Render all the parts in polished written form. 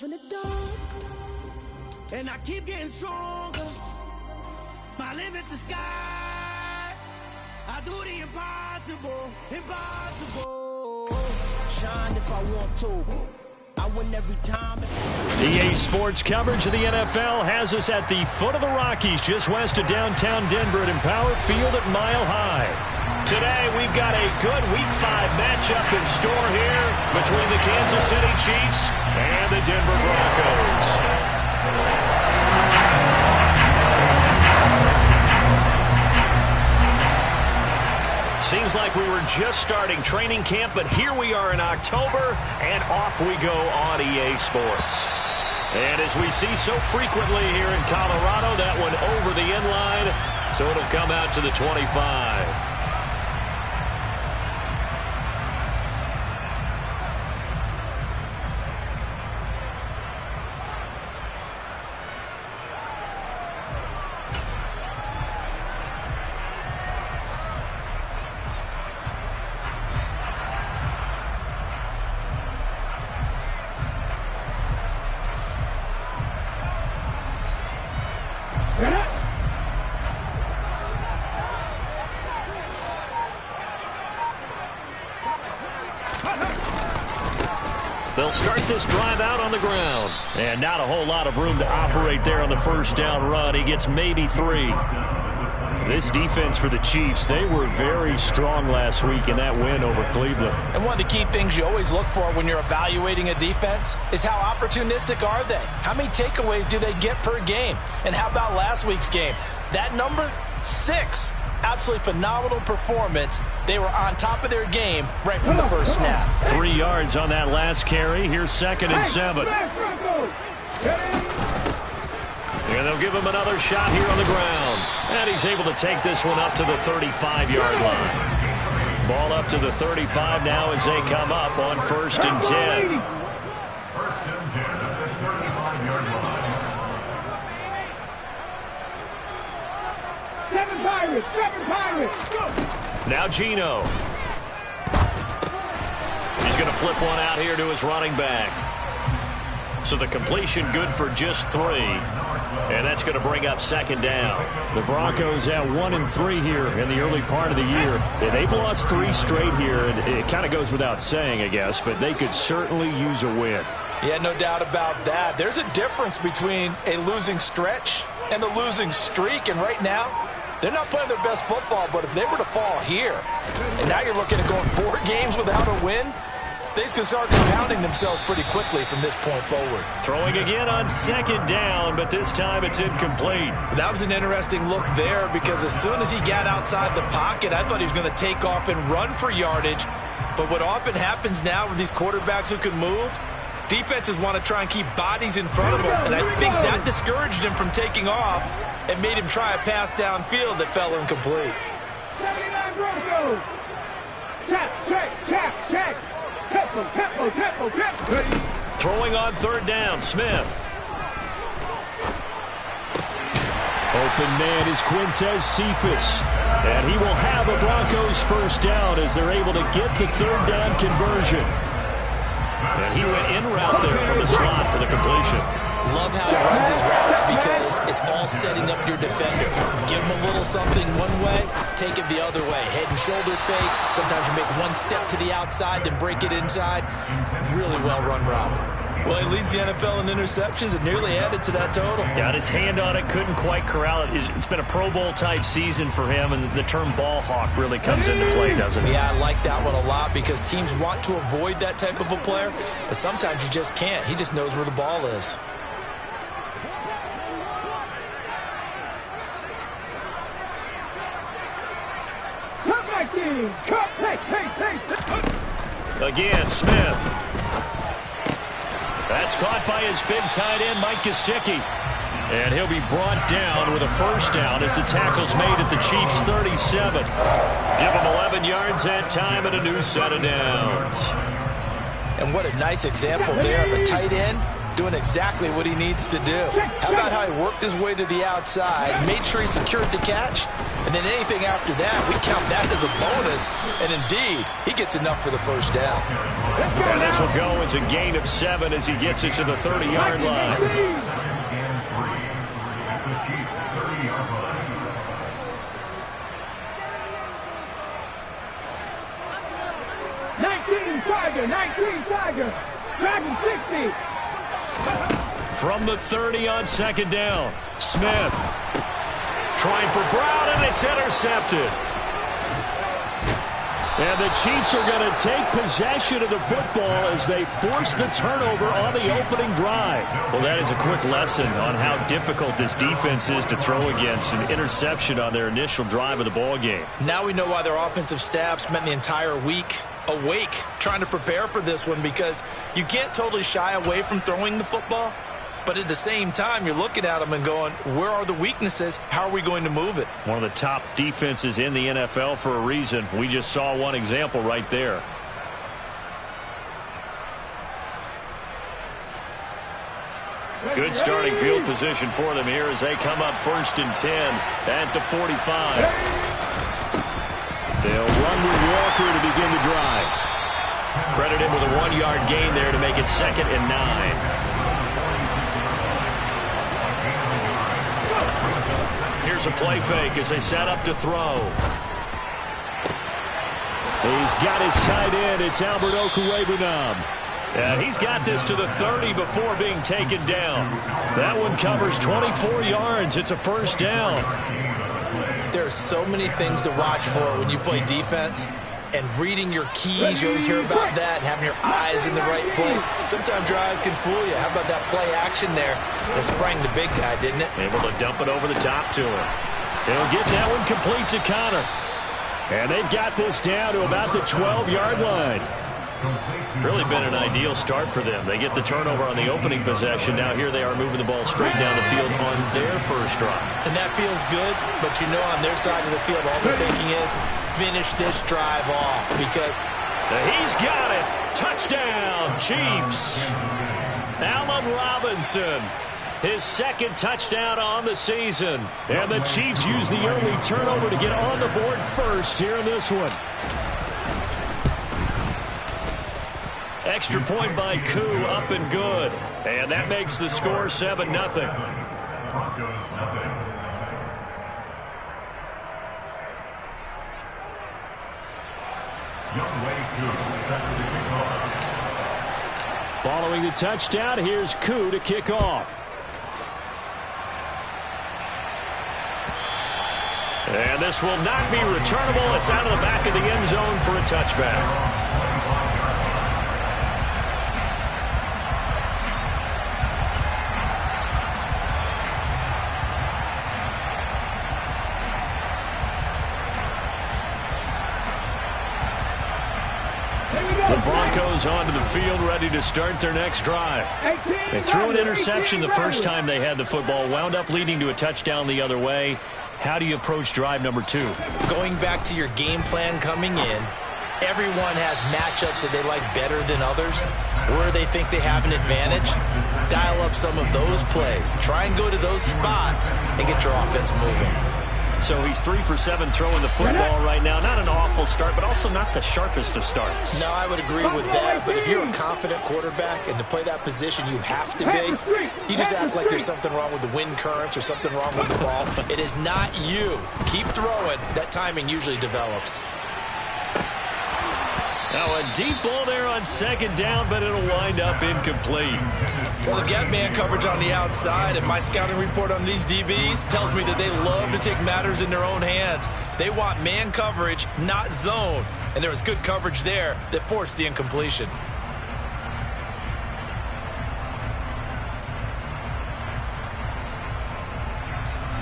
in the dark, and I keep getting stronger. My limit's the sky. I do the impossible, impossible. Shine if I want to. I win every time. EA Sports coverage of the NFL has us at the foot of the Rockies, just west of downtown Denver at Empower Field at Mile High. Today, we've got a good Week 5 matchup in store here between the Kansas City Chiefs and the Denver Broncos. Seems like we were just starting training camp, but here we are in October, and off we go on EA Sports. And as we see so frequently here in Colorado, that one over the end line, so it'll come out to the 25. They'll start this drive out on the ground. And not a whole lot of room to operate there on the first down run. He gets maybe 3. This defense for the Chiefs, they were very strong last week in that win over Cleveland. And one of the key things you always look for when you're evaluating a defense is how opportunistic are they? How many takeaways do they get per game? And how about last week's game? That number, 6. Absolutely phenomenal performance. They were on top of their game right from the first snap. 3 yards on that last carry. Here's 2nd and 7. And they'll give him another shot here on the ground. And he's able to take this one up to the 35-yard line. Ball up to the 35 now as they come up on 1st and 10. Now Geno. He's going to flip one out here to his running back. So the completion good for just 3. And that's going to bring up 2nd down. The Broncos at 1-3 here in the early part of the year. They've lost 3 straight here, and it kind of goes without saying, I guess, but they could certainly use a win. Yeah, no doubt about that. There's a difference between a losing stretch and a losing streak, and right now, they're not playing their best football, but if they were to fall here, and now you're looking at going 4 games without a win, they can start compounding themselves pretty quickly from this point forward. Throwing again on 2nd down, but this time it's incomplete. That was an interesting look there because as soon as he got outside the pocket, I thought he was going to take off and run for yardage. But what often happens now with these quarterbacks who can move, defenses want to try and keep bodies in front of them, and I think that discouraged him from taking off and made him try a pass downfield that fell incomplete. 79 Broncos. Check. Tempo. Throwing on 3rd down, Smith. Open man is Quintez Cephus. And he will have a Broncos 1st down as they're able to get the 3rd down conversion. And he went in route there from the slot for the completion. Love how he runs his routes because it's all setting up your defender. Give him a little something one way, take it the other way. Head and shoulder fake. Sometimes you make one step to the outside, then break it inside. Really well-run route. Well, he leads the NFL in interceptions and nearly added to that total. Got his hand on it, couldn't quite corral it. It's been a Pro Bowl-type season for him, and the term ball hawk really comes into play, doesn't it? Yeah, I like that one a lot because teams want to avoid that type of a player, but sometimes you just can't. He just knows where the ball is. Again, Smith. That's caught by his big tight end, Mike Gesicki. And he'll be brought down with a 1st down as the tackle's made at the Chiefs' 37. Give him 11 yards that time and a new set of downs. And what a nice example there of a tight end doing exactly what he needs to do. How about how he worked his way to the outside, made sure he secured the catch, And then anything after that, we count that as a bonus. And indeed, he gets enough for the first down. And this will go as a gain of 7 as he gets it to the 30-yard line. Tiger. Dragon 60. From the 30 on second down, Smith trying for Brown, and it's intercepted. And the Chiefs are going to take possession of the football as they force the turnover on the opening drive. Well, that is a quick lesson on how difficult this defense is to throw against. An interception on their initial drive of the ball game. Now we know why their offensive staff spent the entire week awake trying to prepare for this one, because you can't totally shy away from throwing the football, but at the same time you're looking at them and going, where are the weaknesses? How are we going to move it? One of the top defenses in the NFL for a reason. We just saw one example right there. Good starting field position for them here as they come up 1st and 10 at the 45. They'll run with Walker to begin the drive. Credit him with a 1-yard gain there to make it 2nd and 9. Here's a play fake as they set up to throw. He's got his tight end. It's Albert Okwuegbunam. And he's got this to the 30 before being taken down. That one covers 24 yards. It's a first down. There are so many things to watch for when you play defense, and reading your keys, you always hear about that, and having your eyes in the right place. Sometimes your eyes can fool you. How about that play action there? It sprang the big guy, didn't it? Able to dump it over the top to him. He'll get that one complete to Connor. And they've got this down to about the 12-yard line. Really been an ideal start for them. They get the turnover on the opening possession. Now here they are moving the ball straight down the field on their first drive. And that feels good, but you know on their side of the field all they're thinking is finish this drive off, because he's got it. Touchdown, Chiefs. Allen Robinson, his 2nd touchdown on the season. And the Chiefs use the early turnover to get on the board first here in this one. Extra point by Koo, up and good. And that makes the score 7-0. Following the touchdown, here's Koo to kick off. And this will not be returnable. It's out of the back of the end zone for a touchback. The Broncos onto the field, ready to start their next drive. They threw an interception the first time they had the football, wound up leading to a touchdown the other way. How do you approach drive number 2? Going back to your game plan coming in, everyone has matchups that they like better than others, where they think they have an advantage. Dial up some of those plays. Try and go to those spots and get your offense moving. So he's 3 for 7 throwing the football right now. Not an awful start, but also not the sharpest of starts. No, I would agree with that. But if you're a confident quarterback and to play that position you have to be, you just act like there's something wrong with the wind currents or something wrong with the ball. It is not you. Keep throwing. That timing usually develops. Now a deep ball there on second down, but it'll wind up incomplete. Well, they've got man coverage on the outside, and my scouting report on these DBs tells me that they love to take matters in their own hands. They want man coverage, not zone. And there was good coverage there that forced the incompletion.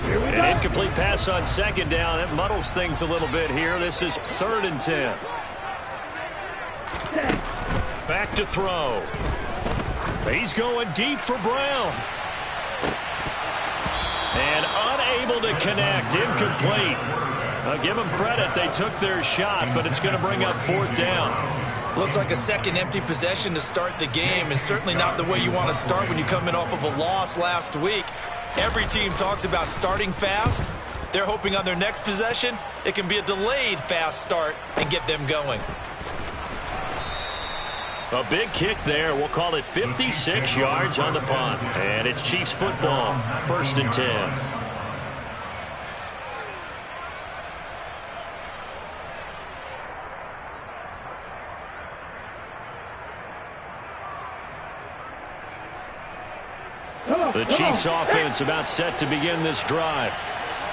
An incomplete pass on second down. That muddles things a little bit here. This is 3rd and 10. Back to throw. He's going deep for Brown. And unable to connect. Incomplete. I'll give them credit. They took their shot, but it's going to bring up 4th down. Looks like a second empty possession to start the game, and certainly not the way you want to start when you come in off of a loss last week. Every team talks about starting fast, They're hoping on their next possession, it can be a delayed fast start and get them going. A big kick there. We'll call it 56 yards on the punt. And it's Chiefs football, 1st and 10. The Chiefs offense about set to begin this drive.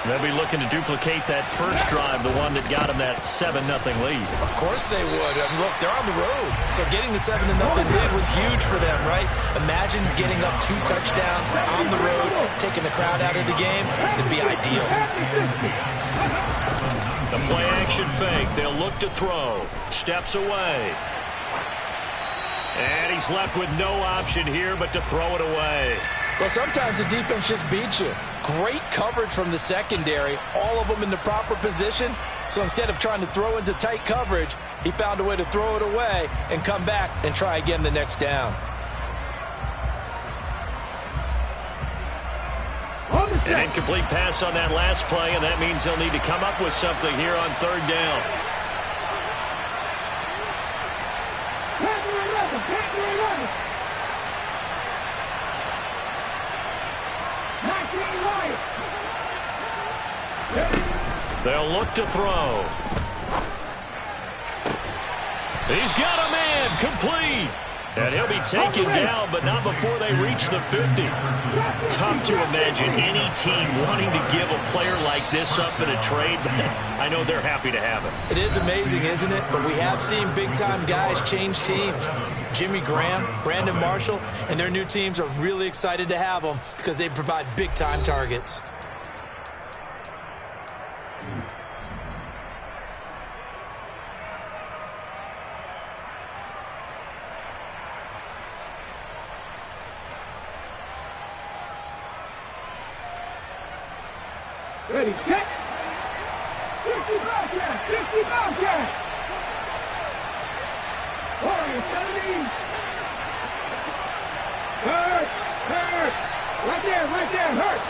They'll be looking to duplicate that first drive, the one that got them that 7-0 lead. Of course they would. I mean, look, they're on the road. So getting the 7-0 lead was huge for them, right? Imagine getting up 2 touchdowns on the road, taking the crowd out of the game. It'd be ideal. The play action fake. They'll look to throw. Steps away. And he's left with no option here but to throw it away. Well, sometimes the defense just beats you. Great coverage from the secondary, all of them in the proper position. So instead of trying to throw into tight coverage, he found a way to throw it away and come back and try again the next down. An incomplete pass on that last play, and that means they'll need to come up with something here on 3rd down. They'll look to throw. He's got a man, complete. And he'll be taken down, but not before they reach the 50. Tough to imagine any team wanting to give a player like this up in a trade, but I know they're happy to have it. It is amazing, isn't it? But we have seen big-time guys change teams. Jimmy Graham, Brandon Marshall, and their new teams are really excited to have them because they provide big-time targets. Ready, set. 60 Bobcat, 60 Bobcat. Warrior 70. Hurt. Right there, hurt.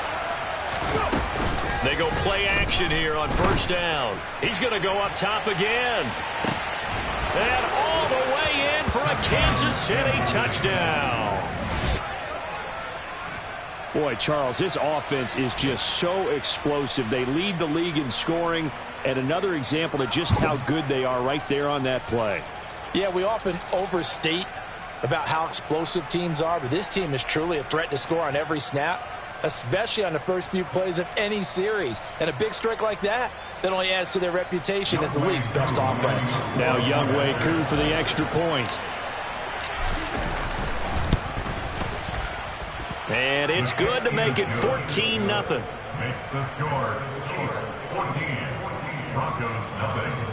They go play action here on 1st down. He's going to go up top again. And all the way in for a Kansas City touchdown. Boy, Charles, this offense is just so explosive. They lead the league in scoring, and another example of just how good they are right there on that play. Yeah, we often overstate about how explosive teams are, but this team is truly a threat to score on every snap, especially on the first few plays of any series. And a big strike like that only adds to their reputation as the league's best offense. Now Younghoe Koo for the extra point. And it's good to make it 14-0. Makes the score Chiefs 14, Broncos 0.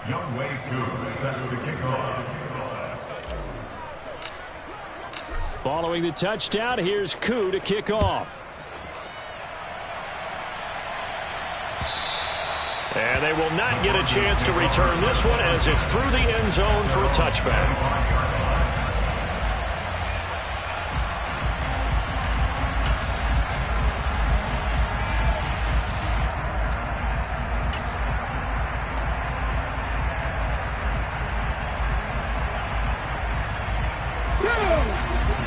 Younghoe Koo set to kick off. Following the touchdown, here's Koo to kick off. And they will not get a chance to return this one as it's through the end zone for a touchback.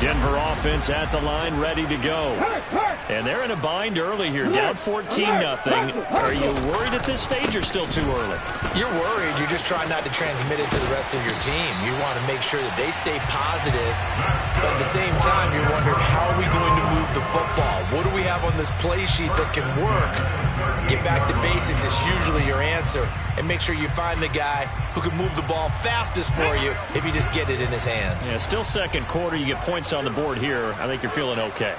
Denver offense at the line, ready to go. And they're in a bind early here, down 14-0. Are you worried at this stage or still too early? You're worried. You're just trying not to transmit it to the rest of your team. You want to make sure that they stay positive, but at the same time, you're wondering, how are we going to move the football? What do we have on this play sheet that can work? Get back to basics is usually your answer, and make sure you find the guy who can move the ball fastest for you if you just get it in his hands. Yeah, still second quarter. You get points on the board here. I think you're feeling okay.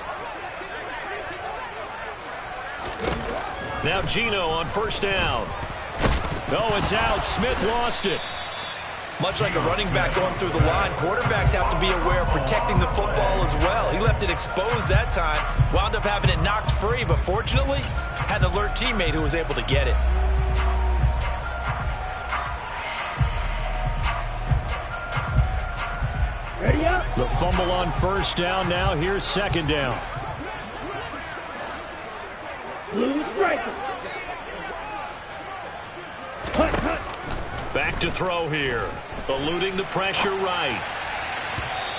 Now Geno on 1st down. No, it's out. Smith lost it. Much like a running back going through the line, quarterbacks have to be aware of protecting the football as well. He left it exposed that time, wound up having it knocked free, but fortunately, had an alert teammate who was able to get it. The fumble on first down. Now here's second down. Back to throw here. Eluding the pressure right.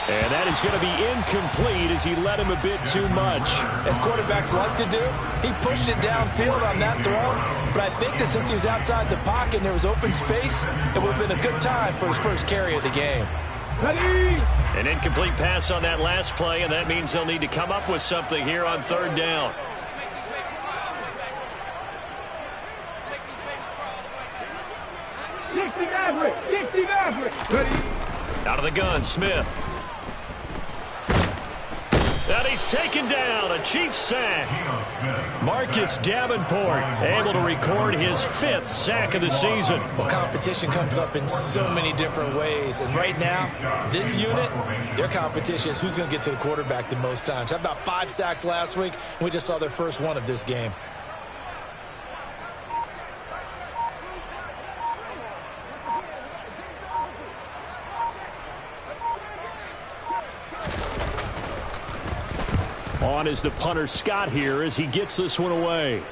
And that is going to be incomplete as he led him a bit too much. As quarterbacks like to do, he pushed it downfield on that throw. But I think that since he was outside the pocket and there was open space, it would have been a good time for his first carry of the game. An incomplete pass on that last play, and that means they'll need to come up with something here on third down. Out of the gun, Smith. And he's taken down. A Chiefs sack. Marcus Davenport able to record his 5th sack of the season. Well, competition comes up in so many different ways. And right now, this unit, their competition is who's going to get to the quarterback the most times. Had about 5 sacks last week, and we just saw their first one of this game. On is the punter Scott here as he gets this one away.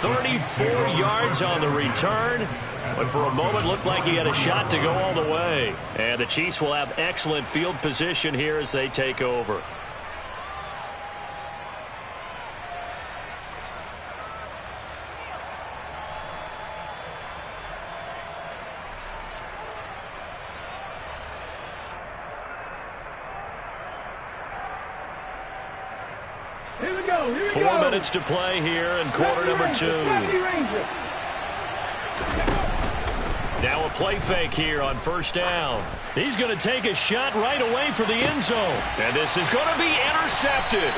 "34 yards on the return, but for a moment looked like he had a shot to go all the way. And the Chiefs will have excellent field position here as they take over. Here we go. 4 minutes to play here in quarter number 2. Now a play fake here on first down. He's going to take a shot right away for the end zone. And this is going to be intercepted.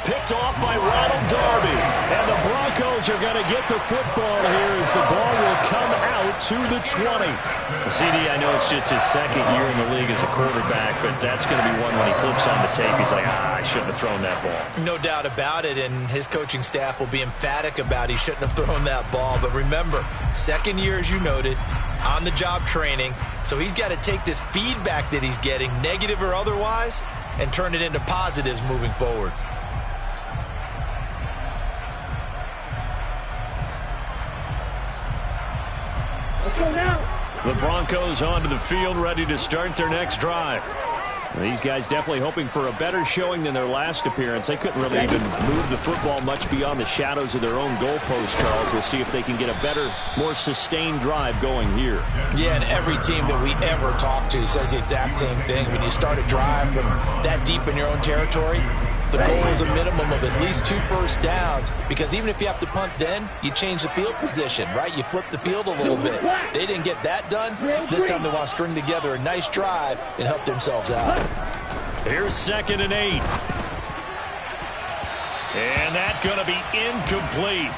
Picked off by Ronald Darby. And the Broncos are going to get the football here as the ball will come out to the 20. CD, I know it's just his second year in the league as a quarterback, but that's going to be one when he flips on the tape. He's like, I shouldn't have thrown that ball. No doubt about it, and his coaching staff will be emphatic about he shouldn't have thrown that ball. But remember, second year, as you noted, on-the-job training. So he's got to take this feedback that he's getting, negative or otherwise, and turn it into positives moving forward. The Broncos onto the field, ready to start their next drive. These guys definitely hoping for a better showing than their last appearance. They couldn't really even move the football much beyond the shadows of their own goalpost, Charles. We'll see if they can get a better, more sustained drive going here. Yeah, and every team that we ever talk to says the exact same thing. When you start a drive from that deep in your own territory, the goal is a minimum of at least 2 first downs, because even if you have to punt then, you change the field position, right? You flip the field a little bit. They didn't get that done. This time they want to string together a nice drive and help themselves out. Here's 2nd and 8. And that's going to be incomplete.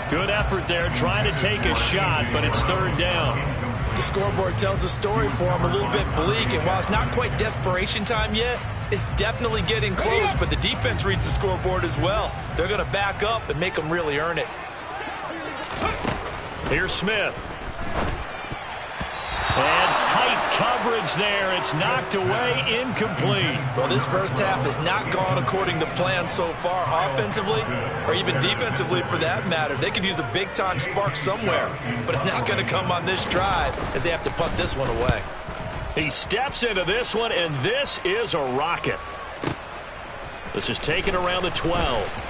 Good effort there trying to take a shot, but it's 3rd down. The scoreboard tells a story for him, a little bit bleak, and while it's not quite desperation time yet, it's definitely getting close, but the defense reads the scoreboard as well. They're going to back up and make them really earn it. Here's Smith. And tight coverage there. It's knocked away, incomplete. Well, this first half has not gone according to plan so far, offensively or even defensively for that matter. They could use a big-time spark somewhere, but it's not going to come on this drive as they have to punt this one away. He steps into this one, and this is a rocket. This is taken around the 12.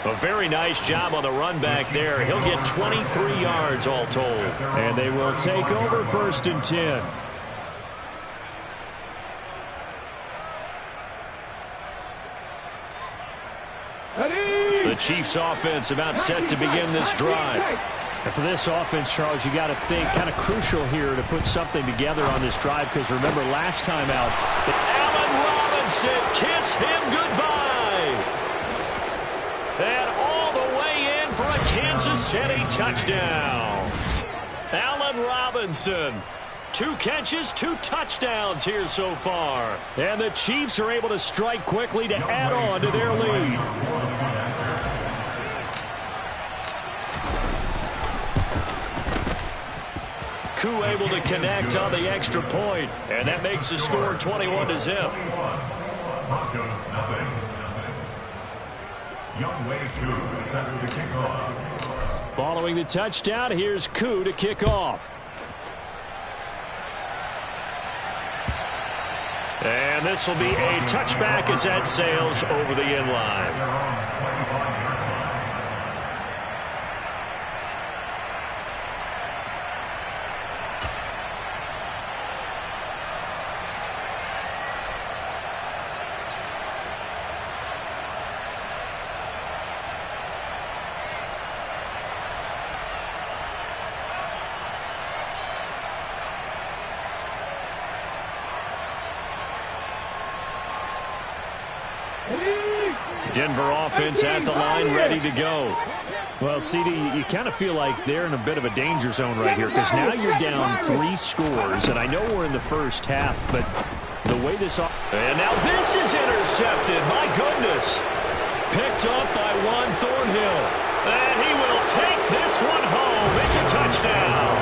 A very nice job on the run back there. He'll get 23 yards all told. And they will take over 1st and 10. The Chiefs offense about set to begin this drive. And for this offense, Charles, you got to think kind of crucial here to put something together on this drive, because remember last time out, Allen Robinson, kiss him goodbye. And all the way in for a Kansas City touchdown. Allen Robinson, 2 catches, 2 touchdowns here so far. And the Chiefs are able to strike quickly to add on to their lead. Koo able to connect on the extra point, and that makes the score 21-0. Broncos nothing. Younghoe Koo set to kick off. Following the touchdown, here's Koo to kick off. And this will be a touchback as that sails over the end line. Denver offense at the line, ready to go. Well, CD, you kind of feel like they're in a bit of a danger zone right here because now you're down 3 scores, and I know we're in the first half, but the way this... And now this is intercepted. My goodness. Picked up by Juan Thornhill. And he will take this one home. It's a touchdown.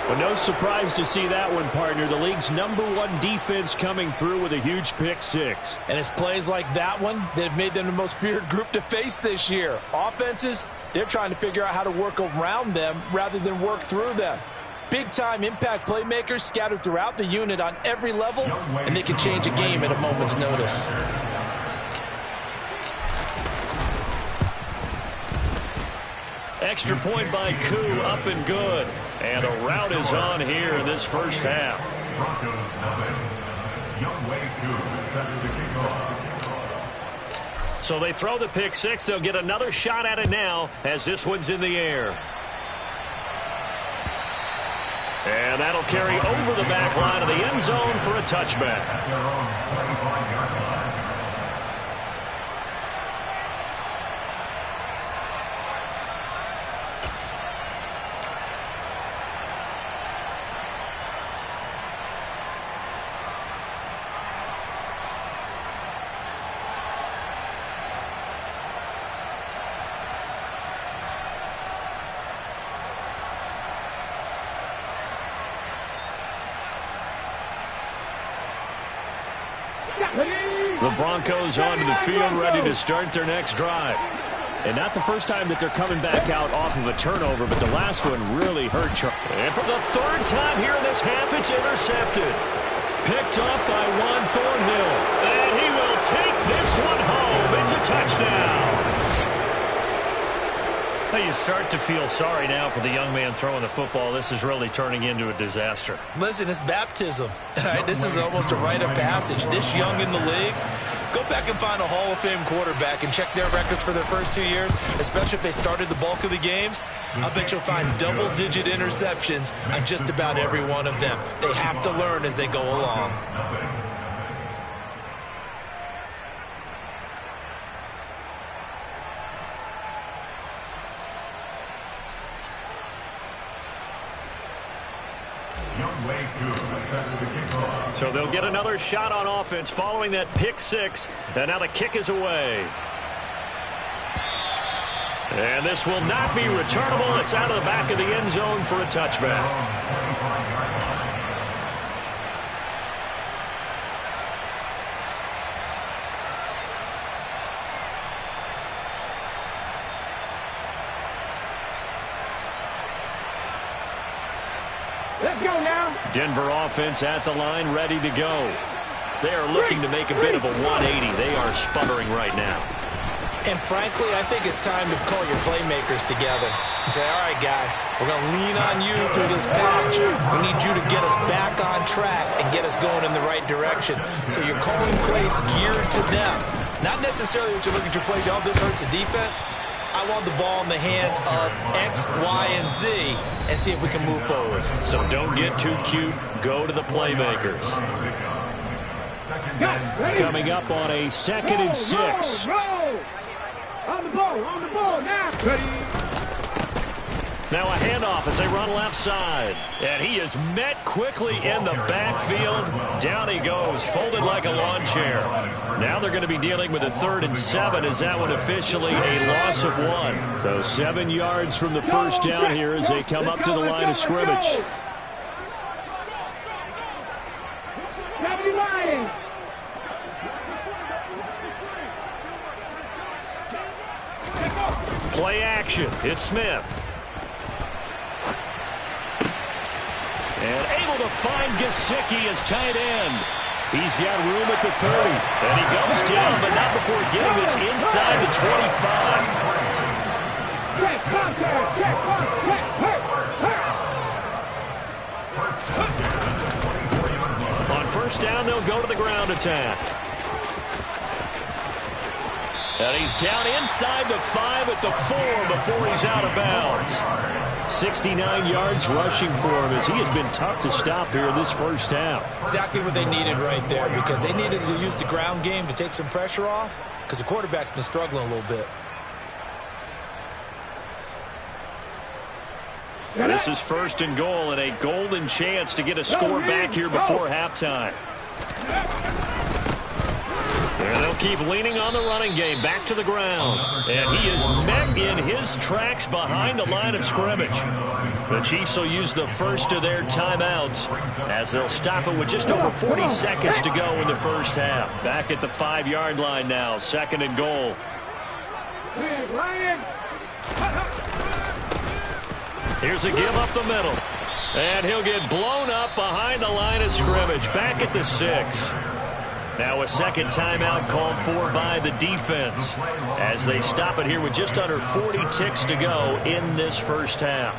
Well, no surprise to see that one, partner. The league's #1 defense coming through with a huge pick 6. And it's plays like that one that have made them the most feared group to face this year. Offenses, they're trying to figure out how to work around them rather than work through them. Big-time impact playmakers scattered throughout the unit on every level, and they can change a game at a moment's notice. Extra point by Koo, up and good. And a rout is on here in this first half. Broncos nothing. Younghoe Koo set to kick off. So they throw the pick 6. They'll get another shot at it now as this one's in the air. And that'll carry over the back line of the end zone for a touchback. At their own 25-yard line. The Broncos onto the field, ready to start their next drive. And not the first time that they're coming back out off of a turnover, but the last one really hurt Charles. And for the 3rd time here in this half, it's intercepted. Picked up by Juan Thornhill. And he will take this one home. It's a touchdown. Well, you start to feel sorry now for the young man throwing the football. This is really turning into a disaster. Listen, it's baptism. All right, this is almost a rite of passage. This young in the league, go back and find a Hall of Fame quarterback and check their records for their first 2 years, especially if they started the bulk of the games. I bet you'll find double-digit interceptions on just about every one of them. They have to learn as they go along. So they'll get another shot on offense following that pick 6. And now the kick is away. And this will not be returnable. It's out of the back of the end zone for a touchback. Let's go now. Denver offense at the line, ready to go. They are looking to make a bit of a 180. They are sputtering right now. And frankly, I think it's time to call your playmakers together and say, all right, guys, we're going to lean on you through this patch. We need you to get us back on track and get us going in the right direction. So you're calling plays geared to them. Not necessarily what you look at your plays, oh, this hurts the defense. I want the ball in the hands of X, Y, and Z and see if we can move forward. So don't get too cute. Go to the playmakers. Coming up on a 2nd and 6. Roll. On the ball now. Ready. Now a handoff as they run left side. And he is met quickly in the backfield. Down he goes, folded like a lawn chair. Now they're going to be dealing with a 3rd and 7 as that one officially a loss of 1. So 7 yards from the first down here as they come up to the line of scrimmage. Play action. It's Smith. And able to find Gesicki as tight end. He's got room at the 30. And he goes down, but not before getting this inside the 25. On first down, they'll go to the ground attack. And he's down inside the 5 at the 4 before he's out of bounds. 69 yards rushing for him as he has been tough to stop here in this first half. Exactly what they needed right there, because they needed to use the ground game to take some pressure off, because the quarterback's been struggling a little bit. This is 1st and goal and a golden chance to get a score back here before halftime. And they'll keep leaning on the running game back to the ground. And he is met in his tracks behind the line of scrimmage. The Chiefs will use the first of their timeouts as they'll stop it with just over 40 seconds to go in the first half. Back at the 5-yard line now, 2nd and goal. Here's a give up the middle. And he'll get blown up behind the line of scrimmage. Back at the 6. Now a second timeout called for by the defense as they stop it here with just under 40 ticks to go in this first half.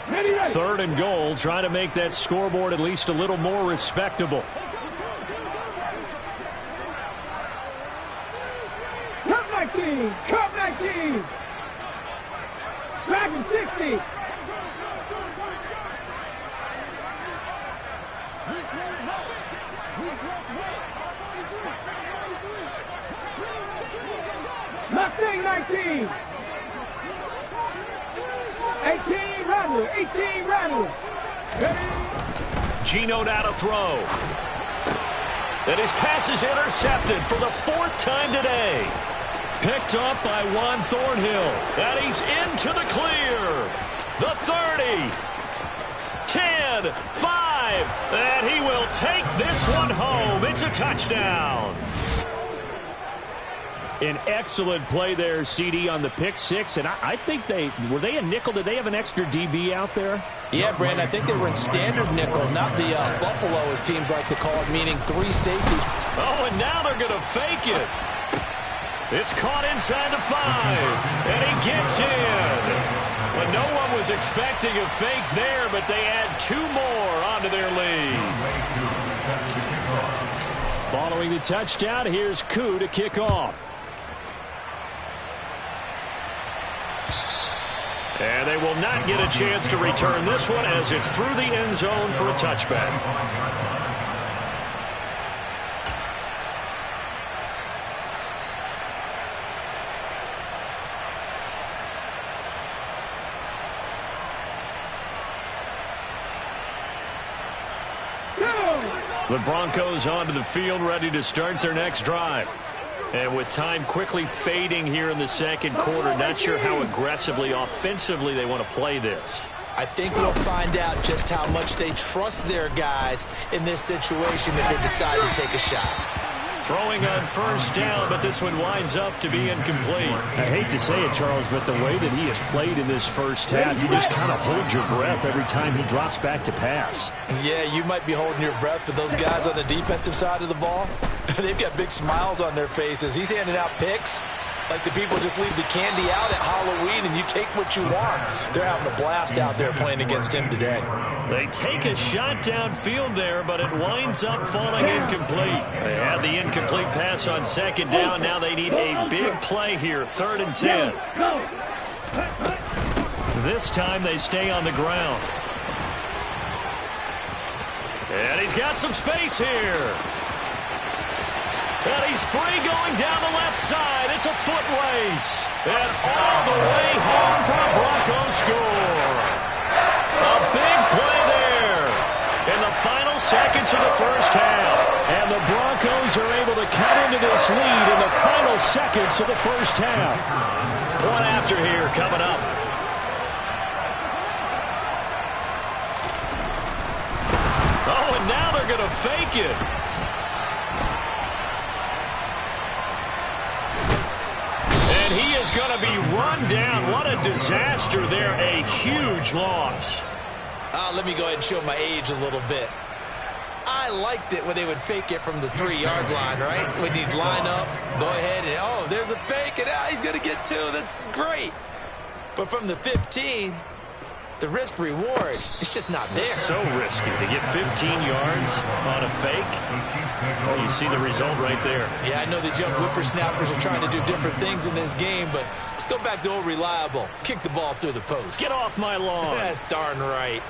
3rd and goal, trying to make that scoreboard at least a little more respectable. Cup 19! Cup 19! Back in 60! Mustang 19. 18 Rattle. 18 Rattle. Geno now to throw. And his pass is intercepted for the 4th time today. Picked up by Juan Thornhill. And he's into the clear. The 30. 10, 5. And he will take this one home. It's a touchdown. An excellent play there, CD, on the pick 6. And I think were they a nickel? Did they have an extra DB out there? Yeah, Brandon, I think they were in standard nickel, not the Buffalo, as teams like to call it, meaning 3 safeties. Oh, and now they're going to fake it. It's caught inside the 5. And he gets in. Well, no one was expecting a fake there, but they add 2 more onto their lead. Following the touchdown, here's Koo to kick off. And they will not get a chance to return this one as it's through the end zone for a touchback. The Broncos onto the field, ready to start their next drive. And with time quickly fading here in the second quarter, not sure how aggressively, offensively they want to play this. I think we'll find out just how much they trust their guys in this situation if they decide to take a shot. Throwing on first down, but this one winds up to be incomplete. I hate to say it, Charles, but the way that he has played in this first half, you just kind of hold your breath every time he drops back to pass. Yeah, you might be holding your breath, but those guys on the defensive side of the ball, they've got big smiles on their faces. He's handing out picks like the people just leave the candy out at Halloween and you take what you want. They're having a blast out there playing against him today. They take a shot downfield there, but it winds up falling incomplete. They had the incomplete pass on second down. Now they need a big play here, 3rd and 10. This time they stay on the ground. And he's got some space here. And he's free going down the left side. It's a foot race. And all the way home for a Broncos score. A big play there in the final seconds of the first half. And the Broncos are able to cut into this lead in the final seconds of the first half. Point after here coming up. Oh, and now they're going to fake it. And he is going to be run down. What a disaster there. A huge loss. Let me go ahead and show my age a little bit. I liked it when they would fake it from the 3-yard line, right? When you'd line up, go ahead, and oh, there's a fake, and he's going to get 2. That's great. But from the 15, the risk-reward, it's just not there. It's so risky to get 15 yards on a fake. Well, you see the result right there. Yeah, I know these young whippersnappers are trying to do different things in this game, but let's go back to old reliable. Kick the ball through the post. Get off my lawn. That's darn right.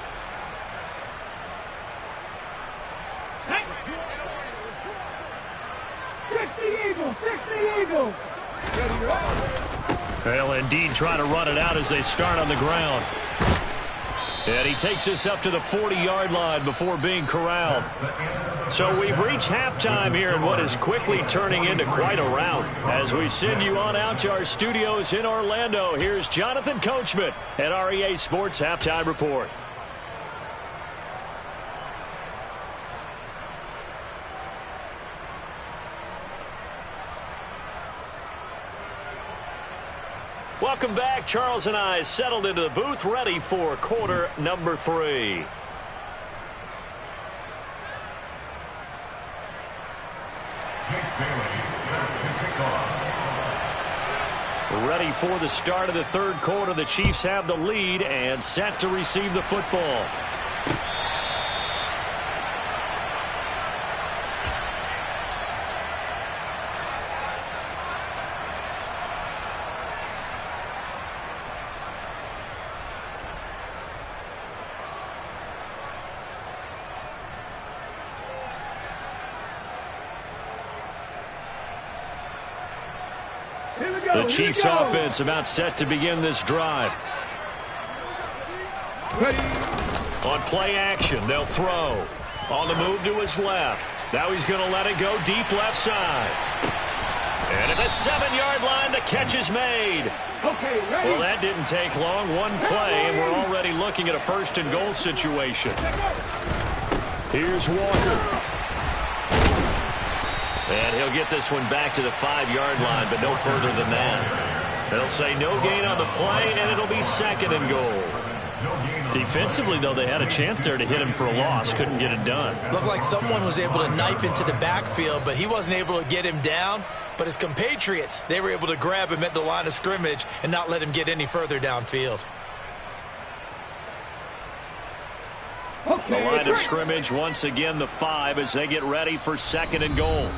They'll indeed try to run it out as they start on the ground. And he takes us up to the 40-yard line before being corralled. So we've reached halftime here in what is quickly turning into quite a rout. As we send you on out to our studios in Orlando, here's Jonathan Coachman at REA Sports Halftime Report. Welcome back. Charles and I settled into the booth, ready for quarter number 3. Ready for the start of the third quarter. The Chiefs have the lead and set to receive the football. The Chiefs offense about set to begin this drive. Ready. On play action, they'll throw. On the move to his left. Now he's going to let it go deep left side. And at the 7-yard line, the catch is made. Okay, ready. Well, that didn't take long. One play, and we're already looking at a first-and-goal situation. Here's Walker. And he'll get this one back to the 5-yard line, but no further than that. They'll say no gain on the play, and it'll be 2nd and goal. Defensively, though, they had a chance there to hit him for a loss. Couldn't get it done. Looked like someone was able to knife into the backfield, but he wasn't able to get him down. But his compatriots, they were able to grab him at the line of scrimmage and not let him get any further downfield. The line of scrimmage, once again, the 5 as they get ready for 2nd and goal.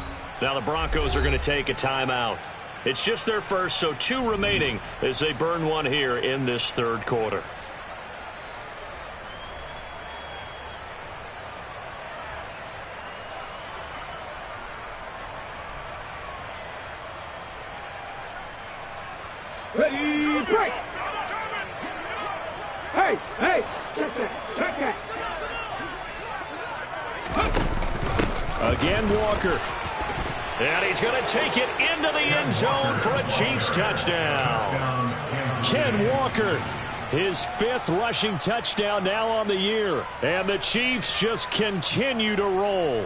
Now the Broncos are going to take a timeout. It's just their first, so 2 remaining as they burn one here in this third quarter. Ready, break. Hey, check that. Again, Walker. And he's going to take it into the end zone for a Chiefs touchdown. Ken Walker, his 5th rushing touchdown now on the year. And the Chiefs just continue to roll.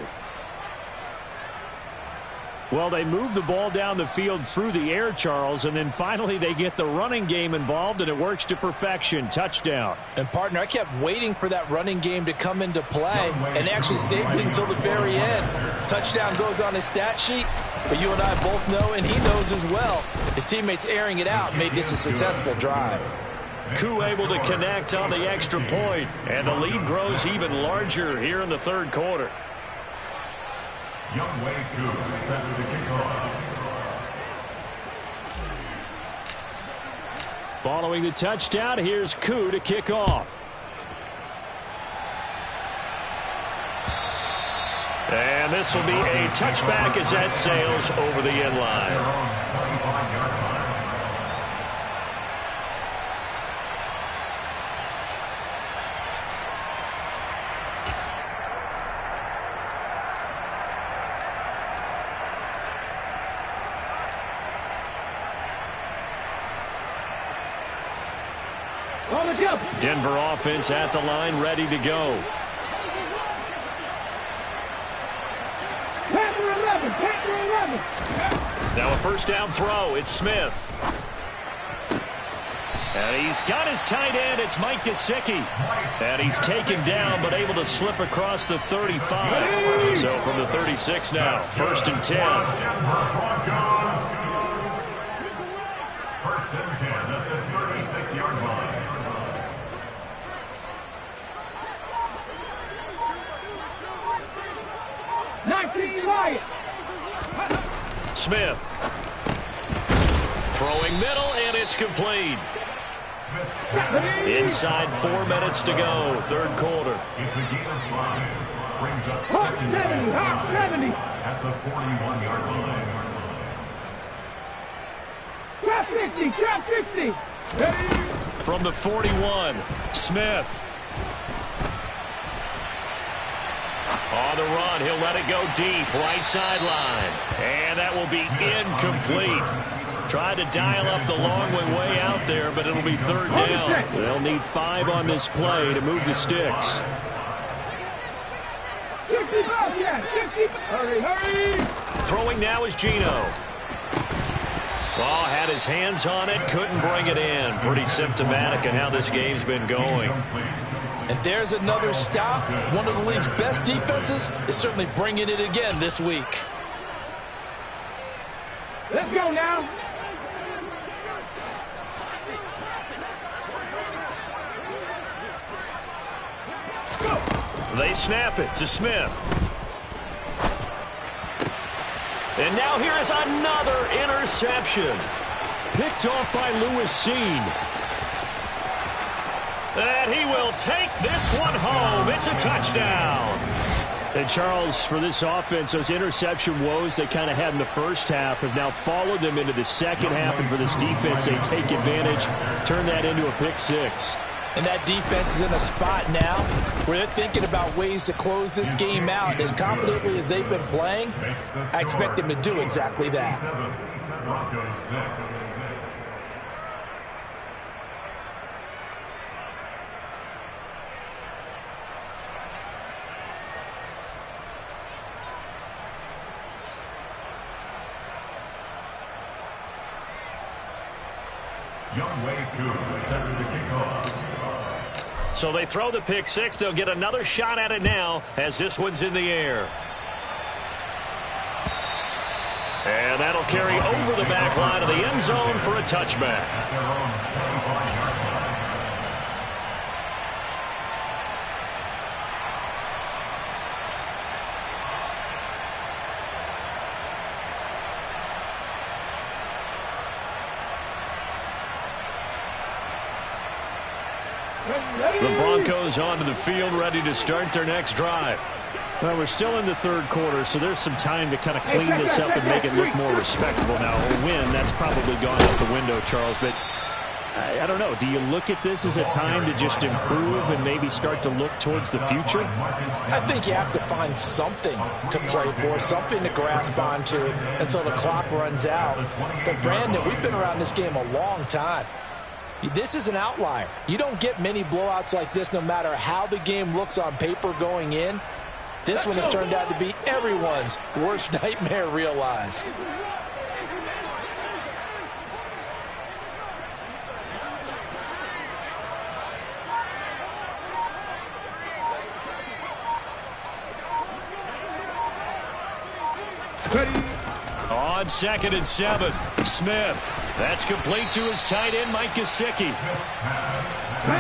Well, they move the ball down the field through the air, Charles, and then finally they get the running game involved, and it works to perfection. Touchdown. And, partner, I kept waiting for that running game to come into play and actually saved it until the very end. Touchdown goes on his stat sheet, but you and I both know, and he knows as well, his teammates airing it out made this a successful drive. Koo able to connect on the extra point, and the lead grows even larger here in the third quarter. Youngway Koo set to kick off. Following the touchdown, here's Koo to kick off. And this will be a touchback as that sails over the end line. On the jump. Denver offense at the line, ready to go. Panther 11. Panther 11. Now a first down throw. It's Smith. And he's got his tight end. It's Mike Gesicki. And he's taken down, but able to slip across the 35. So from the 36 now, 1st and 10. First and 10 at the 36-yard line. Smith. Throwing middle, and it's complete. Inside 4 minutes to go, 3rd quarter. It's a gain of 5. Brings up Hawk 70. Hawk 70. at the 41-yard line. Trap 60. Trap 60. From the 41, Smith. On the run, he'll let it go deep, right sideline. And that will be incomplete. Tried to dial up the long way out there, but it'll be 3rd down. They'll need 5 on this play to move the sticks. 65, yeah, 60. Hurry, hurry. Throwing now is Geno. Ball had his hands on it, couldn't bring it in. Pretty symptomatic of how this game's been going. And there's another stop. One of the league's best defenses is certainly bringing it again this week. Let's go now. They snap it to Smith. And now here is another interception. Picked off by Lewis Cine. And he will take this one home. It's a touchdown. And Charles, for this offense, those interception woes they kind of had in the first half have now followed them into the second half. And for this defense, they take advantage, turn that into a pick 6. And that defense is in a spot now where they're thinking about ways to close this game out. As confidently as they've been playing, I expect them to do exactly that. Broncos 6. Young Wei Koo set to kick off. So they throw the pick 6. They'll get another shot at it now as this one's in the air. And that'll carry over the back line of the end zone for a touchback. At their own 45-yard line. The Broncos onto the field, ready to start their next drive. Well, we're still in the 3rd quarter, so there's some time to kind of clean this up and make it look more respectable. Now, a win, that's probably gone out the window, Charles, but I don't know. Do you look at this as a time to just improve and maybe start to look towards the future? I think you have to find something to play for, something to grasp onto until the clock runs out. But, Brandon, we've been around this game a long time. This is an outlier. You don't get many blowouts like this no matter how the game looks on paper going in. This one has turned out to be everyone's worst nightmare realized. On 2nd and 7, Smith. That's complete to his tight end, Mike Gesicki.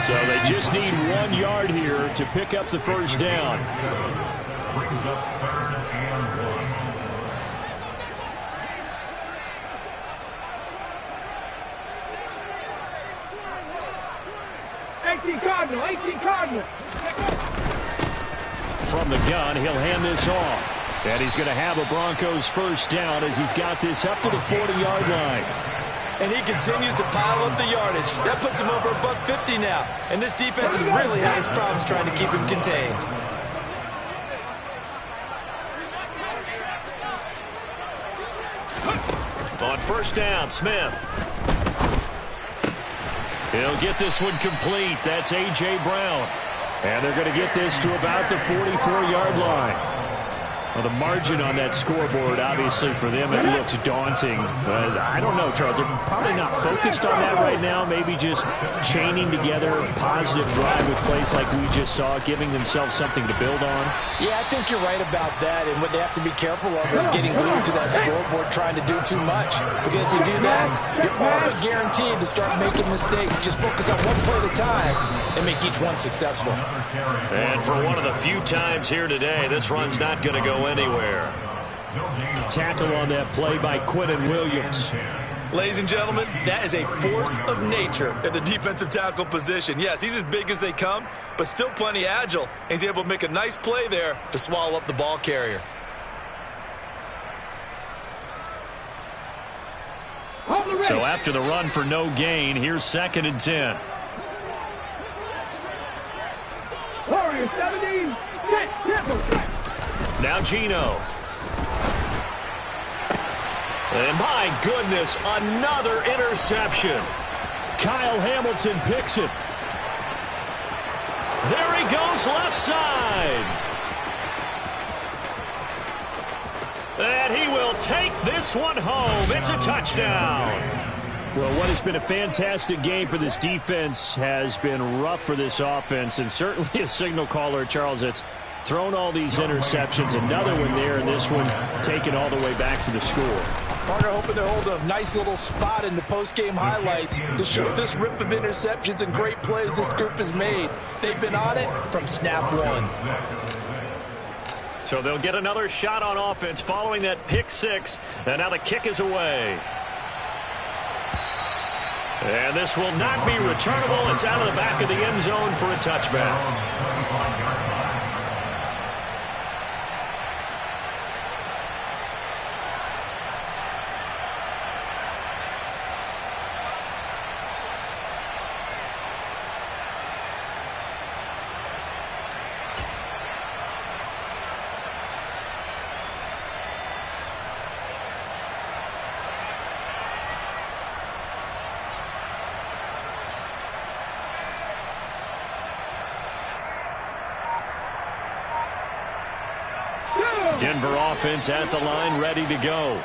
So they just need 1 yard here to pick up the first down. Brings up 3rd and 18 Cardinal. 18 Cardinal. From the gun, he'll hand this off. And he's going to have a Broncos first down as he's got this up to the 40-yard line. And he continues to pile up the yardage. That puts him over $150 now. And this defense has really had its problems trying to keep him contained. On first down, Smith. He'll get this one complete. That's A.J. Brown. And they're going to get this to about the 44-yard line. Well, the margin on that scoreboard, obviously, for them, it looks daunting. But I don't know, Charles. They're probably not focused on that right now. Maybe just chaining together a positive drive with plays like we just saw, giving themselves something to build on. Yeah, I think you're right about that. And what they have to be careful of is getting glued to that scoreboard, trying to do too much. Because if you do that, you're all but guaranteed to start making mistakes. Just focus on one play at a time and make each one successful. And for one of the few times here today, this run's not going to go anywhere. Tackle on that play by Quinnen Williams. Ladies and gentlemen, that is a force of nature at the defensive tackle position. Yes, he's as big as they come, but still plenty agile. He's able to make a nice play there to swallow up the ball carrier. So after the run for no gain, here's 2nd and 10. Warrior 17, set. Now Geno. And my goodness, another interception. Kyle Hamilton picks it. There he goes, left side. And he will take this one home. It's a touchdown. Well, what has been a fantastic game for this defense has been rough for this offense, and certainly a signal caller, Charles, that's thrown all these interceptions. Another one there, and this one taken all the way back for the score. Partner hoping to hold a nice little spot in the post-game highlights to show this rip of interceptions and great plays this group has made. They've been on it from snap one. So they'll get another shot on offense following that pick six, and now the kick is away. And this will not be returnable. It's out of the back of the end zone for a touchback. Denver offense at the line, ready to go.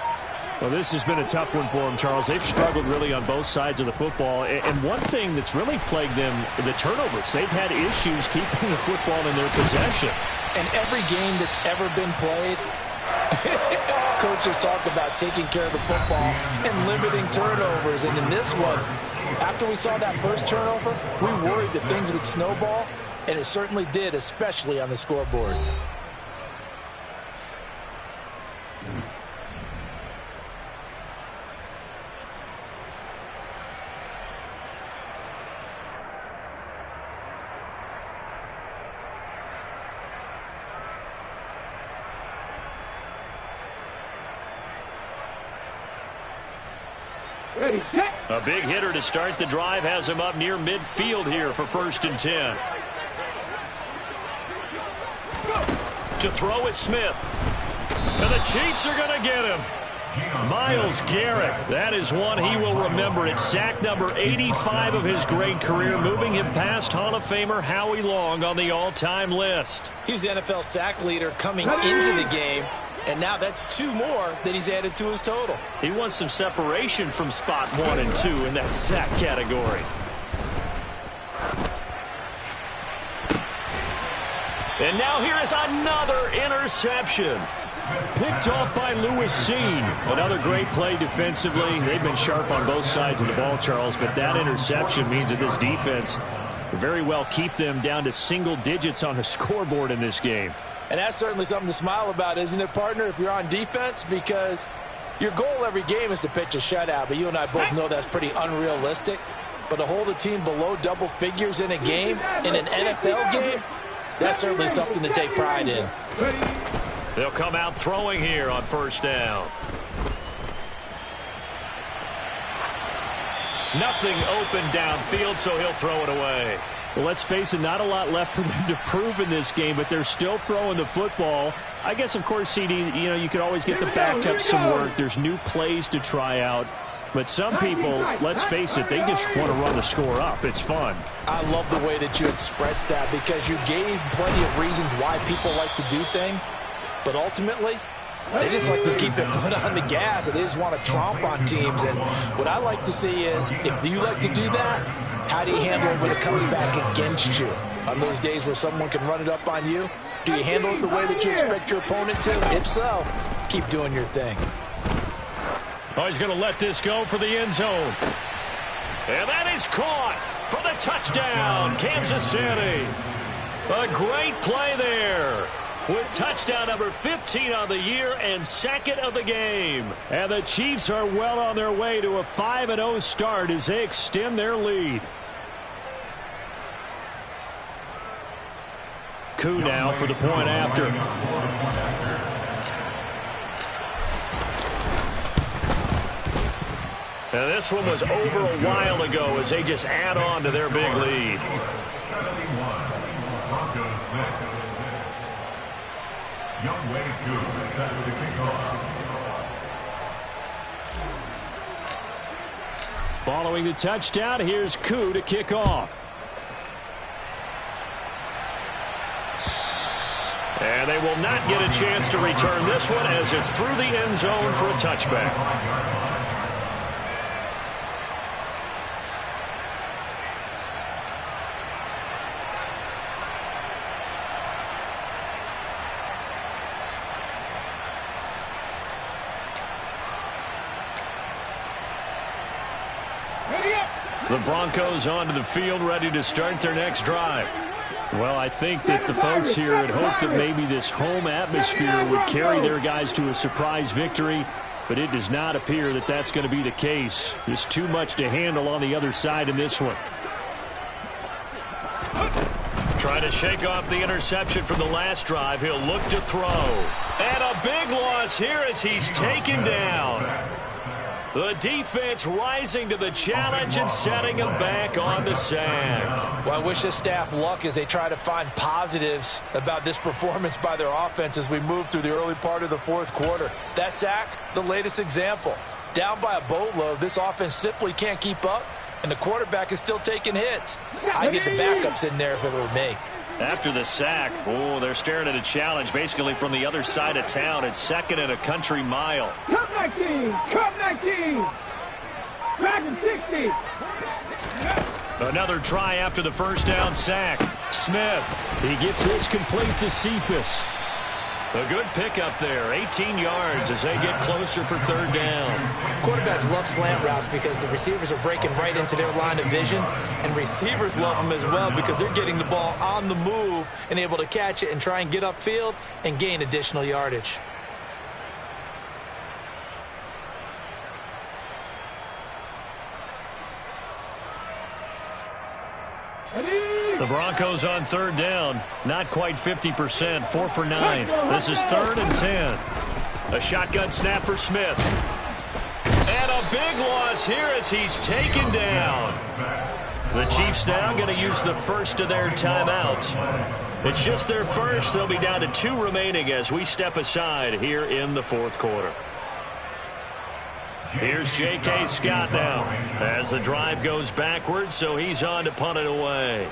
Well, this has been a tough one for them, Charles. They've struggled really on both sides of the football. And one thing that's really plagued them, the turnovers. They've had issues keeping the football in their possession. And every game that's ever been played, coaches talk about taking care of the football and limiting turnovers. And in this one, after we saw that first turnover, we worried that things would snowball, and it certainly did, especially on the scoreboard. Ready, set. A big hitter to start the drive has him up near midfield here for 1st and 10. To throw is Smith. And the Chiefs are going to get him. Myles Garrett, that is one he will remember. It's sack number 85 of his great career, moving him past Hall of Famer Howie Long on the all-time list. He's the NFL sack leader coming into the game, and now that's 2 more that he's added to his total. He wants some separation from spot 1 and 2 in that sack category. And now here is another interception. Picked off by Lewis Cine. Another great play defensively. They've been sharp on both sides of the ball, Charles, but that interception means that this defense very well keep them down to single digits on the scoreboard in this game. And that's certainly something to smile about, isn't it, partner, if you're on defense? Because your goal every game is to pitch a shutout, but you and I both know that's pretty unrealistic. But to hold a team below double figures in a game, in an NFL game, that's certainly something to take pride in. They'll come out throwing here on 1st down. Nothing open downfield, so he'll throw it away. Well, let's face it, not a lot left for them to prove in this game, but they're still throwing the football. I guess, of course, CD, you could always get the backup some work. There's new plays to try out. But some people, let's face it, they just want to run the score up. It's fun. I love the way that you expressed that because you gave plenty of reasons why people like to do things. But ultimately, they just like to keep their foot on the gas, and they just want to tromp on teams. And what I like to see is, if you like to do that, how do you handle it when it comes back against you? On those days where someone can run it up on you, do you handle it the way that you expect your opponent to? If so, keep doing your thing. Oh, he's going to let this go for the end zone. And that is caught for the touchdown, Kansas City. A great play there, with touchdown number 15 on the year and second of the game. And the Chiefs are well on their way to a 5-0 start as they extend their lead. Koo now for the point after. And this one was over a while ago as they just add on to their big lead. 71, Broncos 6. Young Wei Koo set to kick off. Following the touchdown, here's Koo to kick off. And they will not get a chance to return this one as it's through the end zone for a touchback. The Broncos onto the field, ready to start their next drive. Well, I think that the folks here had hoped that maybe this home atmosphere would carry their guys to a surprise victory, but it does not appear that that's going to be the case. Just too much to handle on the other side in this one. Trying to shake off the interception from the last drive. He'll look to throw. And a big loss here as he's taken down. The defense rising to the challenge and setting him back on the sack. Well, I wish this staff luck as they try to find positives about this performance by their offense as we move through the early part of the fourth quarter. That sack, the latest example. Down by a boatload, this offense simply can't keep up, and the quarterback is still taking hits. I'd get the backups in there if it were me. After the sack, oh, they're staring at a challenge basically from the other side of town. It's second and a country mile. Come 19! Come 19! Back and 60! Another try after the first down sack. Smith. He gets this complete to Cephas. A good pickup there, 18 yards as they get closer for third down. Quarterbacks love slant routes because the receivers are breaking right into their line of vision, and receivers love them as well because they're getting the ball on the move and able to catch it and try and get upfield and gain additional yardage. The Broncos on third down, not quite 50%, 4 for 9. This is 3rd and 10. A shotgun snap for Smith. And a big loss here as he's taken down. The Chiefs now going to use the first of their timeouts. It's just their first. They'll be down to 2 remaining as we step aside here in the fourth quarter. Here's J.K. Scott now as the drive goes backwards, so he's on to punt it away.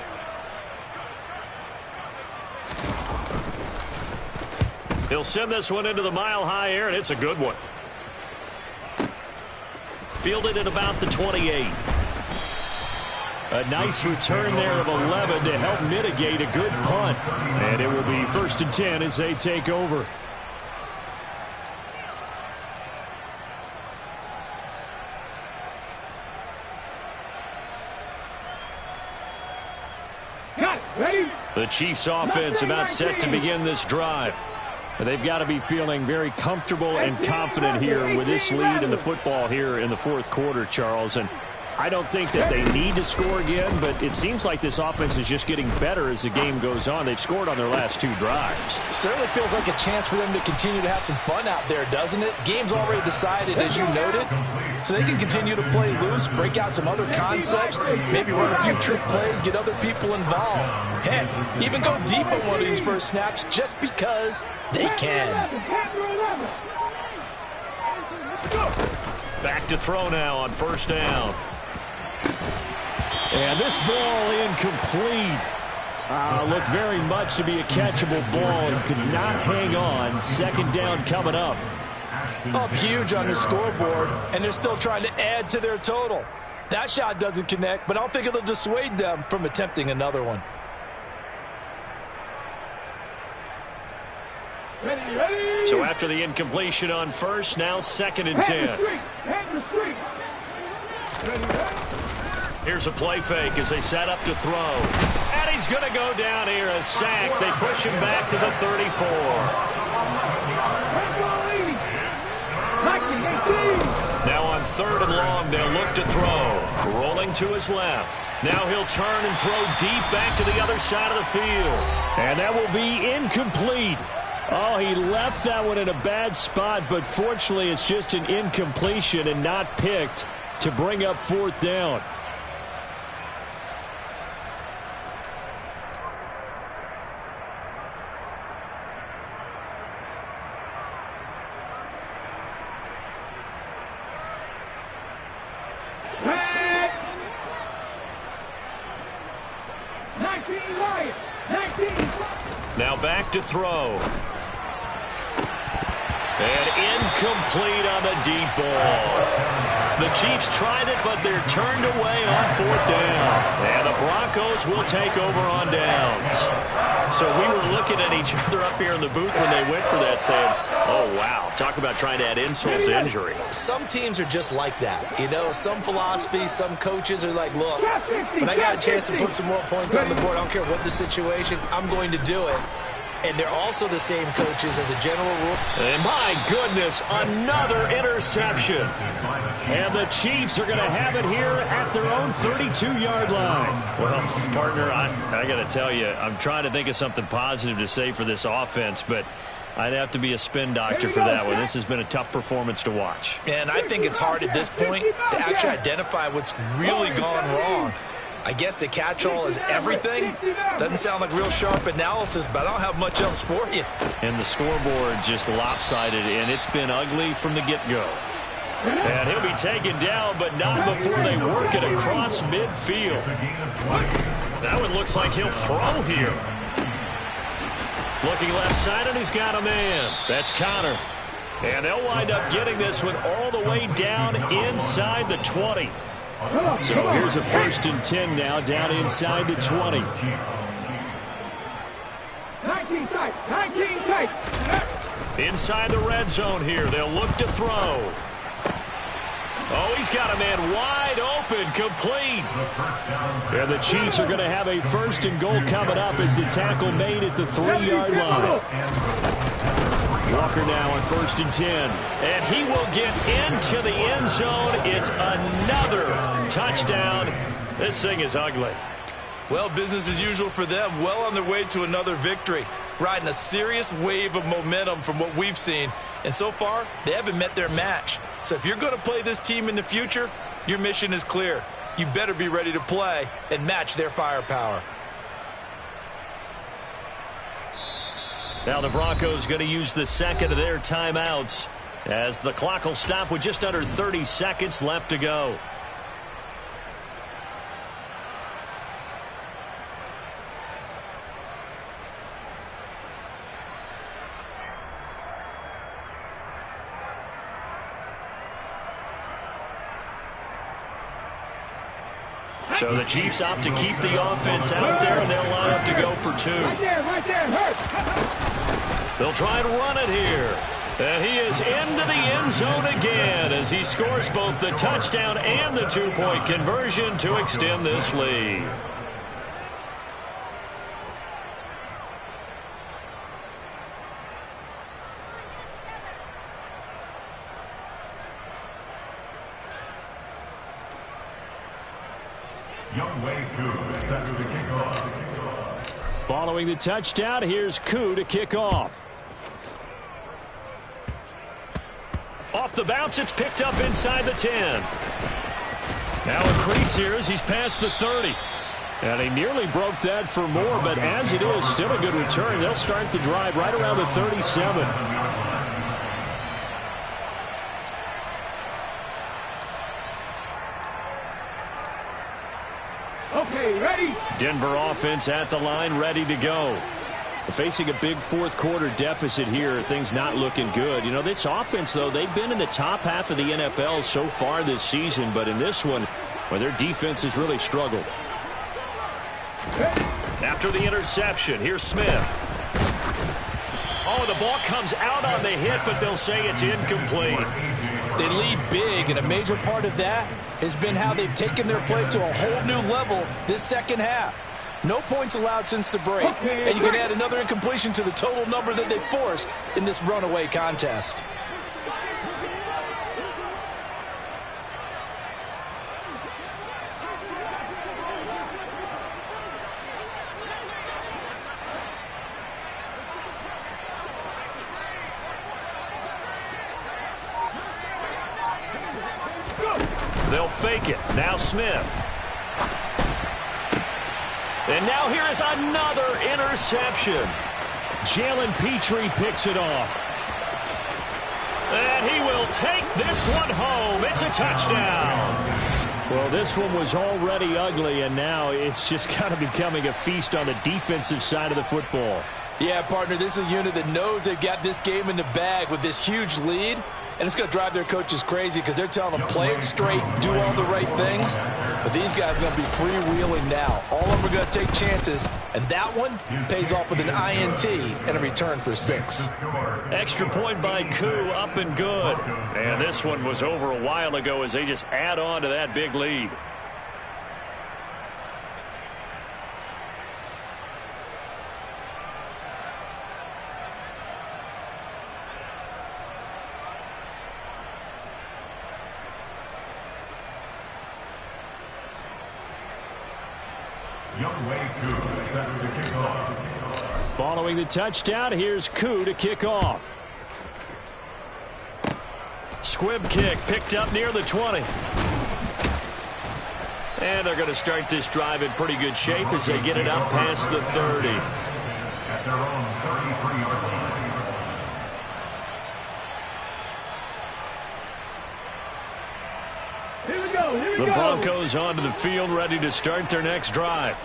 He'll send this one into the mile-high air, and it's a good one. Fielded at about the 28. A nice return there of 11 to help mitigate a good punt. And it will be 1st and 10 as they take over. The Chiefs offense about set to begin this drive. They've got to be feeling very comfortable and confident here with this lead in the football here in the fourth quarter, Charles. And I don't think that they need to score again, but it seems like this offense is just getting better as the game goes on. They've scored on their last 2 drives. It certainly feels like a chance for them to continue to have some fun out there, doesn't it? Game's already decided, as you noted, so they can continue to play loose, break out some other concepts, maybe run a few trick plays, get other people involved. Heck, even go deep on one of these first snaps just because they can. Back to throw now on first down. And this ball incomplete. Looked very much to be a catchable ball and could not hang on. Second down coming up. Up huge on the scoreboard, and they're still trying to add to their total. That shot doesn't connect, but I don't think it'll dissuade them from attempting another one. So after the incompletion on first, now 2nd and 10. Here's a play fake as they set up to throw. And he's going to go down here, a sack. They push him back to the 34. Now on 3rd and long, they'll look to throw. Rolling to his left. Now he'll turn and throw deep back to the other side of the field. And that will be incomplete. Oh, he left that one in a bad spot, but fortunately it's just an incompletion and not picked to bring up 4th down. Now back to throw. And incomplete on the deep ball. The Chiefs tried it, but they're turned away on 4th down. And the Broncos will take over on downs. So we were looking at each other up here in the booth when they went for that, saying, oh, wow, talk about trying to add insult to injury. Some teams are just like that. You know, some philosophies, some coaches are like, look, when I got a chance to put some more points on the board, I don't care what the situation, I'm going to do it. And they're also the same coaches as a general rule. And my goodness, another interception. And the Chiefs are going to have it here at their own 32-yard line. Well, partner, I got to tell you, I'm trying to think of something positive to say for this offense, but I'd have to be a spin doctor for that one. This has been a tough performance to watch. And I think it's hard at this point to actually identify what's really gone wrong. I guess the catch-all is everything. Doesn't sound like real sharp analysis, but I don't have much else for you. And the scoreboard just lopsided, and it's been ugly from the get-go. And he'll be taken down, but not before they work it across midfield. That one looks like he'll throw here. Looking left side, and he's got a man. That's Connor. And they'll wind up getting this one all the way down inside the 20. So here's a 1st and 10 now, down inside the 20. 19 tight. Inside the red zone here, they'll look to throw. Oh, he's got a man wide open, complete. And the Chiefs are going to have a 1st and goal coming up as the tackle made at the 3-yard line. Walker now on 1st and 10. And he will get into the end zone. It's another touchdown. This thing is ugly. Well, business as usual for them. Well on their way to another victory. Riding a serious wave of momentum from what we've seen. And so far, they haven't met their match. So if you're going to play this team in the future, your mission is clear. You better be ready to play and match their firepower. Now the Broncos going to use the 2nd of their timeouts as the clock will stop with just under 30 seconds left to go. So the Chiefs opt to keep the offense out there, and they'll line up to go for 2. Right there, hurt. They'll try and run it here. And he is into the end zone again as he scores both the touchdown and the 2-point conversion to extend this lead. Following the touchdown, here's Koo to kick off. Off the bounce, it's picked up inside the 10. Now a crease here as he's past the 30. And he nearly broke that for more, but as it is, still a good return. They'll start the drive right around the 37. Okay, ready? Denver offense at the line, ready to go. Facing a big fourth quarter deficit here, things not looking good. You know, this offense, though, they've been in the top half of the NFL so far this season, but in this one, well, their defense has really struggled. After the interception, here's Smith. Oh, the ball comes out on the hit, but they'll say it's incomplete. They lead big, and a major part of that has been how they've taken their play to a whole new level this second half. No points allowed since the break, and you can add another incompletion to the total number that they forced in this runaway contest. They'll fake it. Now Smith. And now here is another interception. Jalen Petrie picks it off. And he will take this one home. It's a touchdown. Well, this one was already ugly, and now it's just kind of becoming a feast on the defensive side of the football. Yeah, partner, this is a unit that knows they've got this game in the bag with this huge lead, and it's going to drive their coaches crazy because they're telling them play it straight, do all the right things. But these guys are going to be freewheeling now. All of them are going to take chances, and that one pays off with an INT and a return for 6. Extra point by Koo, up and good. And this one was over a while ago as they just add on to that big lead. Following the touchdown, here's Koo to kick off. Squib kick picked up near the 20. And they're going to start this drive in pretty good shape as they get it up past the 30. At their own 33-yard line. Here we go. The Broncos onto the field, ready to start their next drive.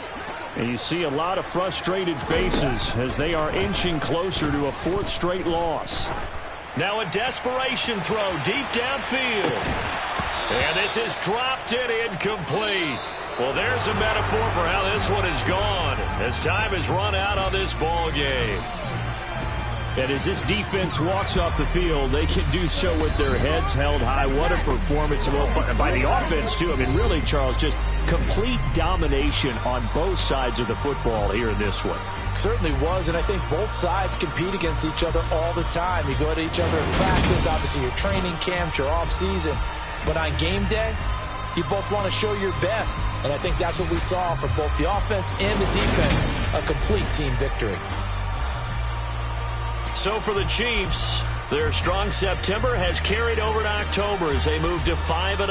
And you see a lot of frustrated faces as they are inching closer to a 4th straight loss. Now a desperation throw deep downfield. And this is dropped in incomplete. Well, there's a metaphor for how this one is gone as time has run out on this ball game. And as this defense walks off the field, they can do so with their heads held high. What a performance by the offense, too. I mean, really, Charles, just complete domination on both sides of the football here in this one. Certainly was, and I think both sides compete against each other all the time. You go to each other in practice, obviously your training camps, your off-season. But on game day, you both want to show your best. And I think that's what we saw for both the offense and the defense, a complete team victory. So for the Chiefs, their strong September has carried over to October as they move to 5-0.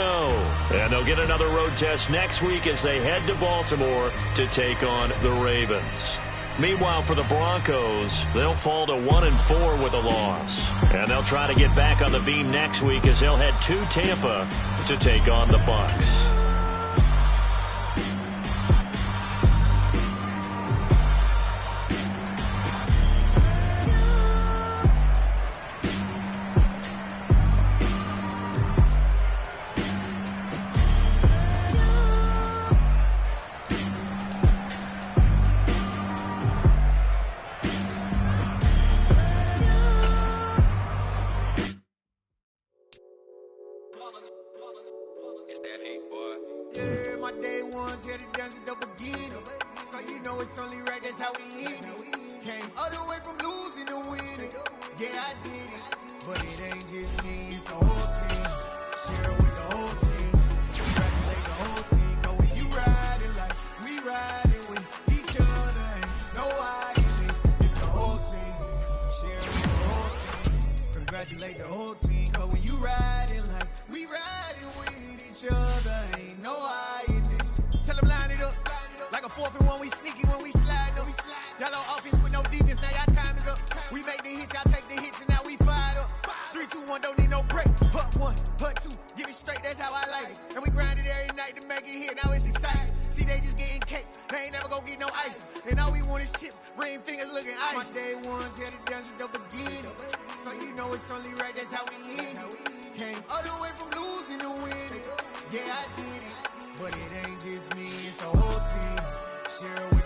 And they'll get another road test next week as they head to Baltimore to take on the Ravens. Meanwhile, for the Broncos, they'll fall to 1-4 with a loss. And they'll try to get back on the beam next week as they'll head to Tampa to take on the Bucs. Put 2, give it straight, that's how I like it. And we grind it every night to make it hit, now it's exciting. See they just getting cake. They ain't never gonna get no ice. And all we want is chips, ring fingers looking ice. My day ones here to dance at the beginning. So you know it's only right, that's how we end it. Came all the way from losing to winning. Yeah, I did it. But it ain't just me, it's the whole team. Share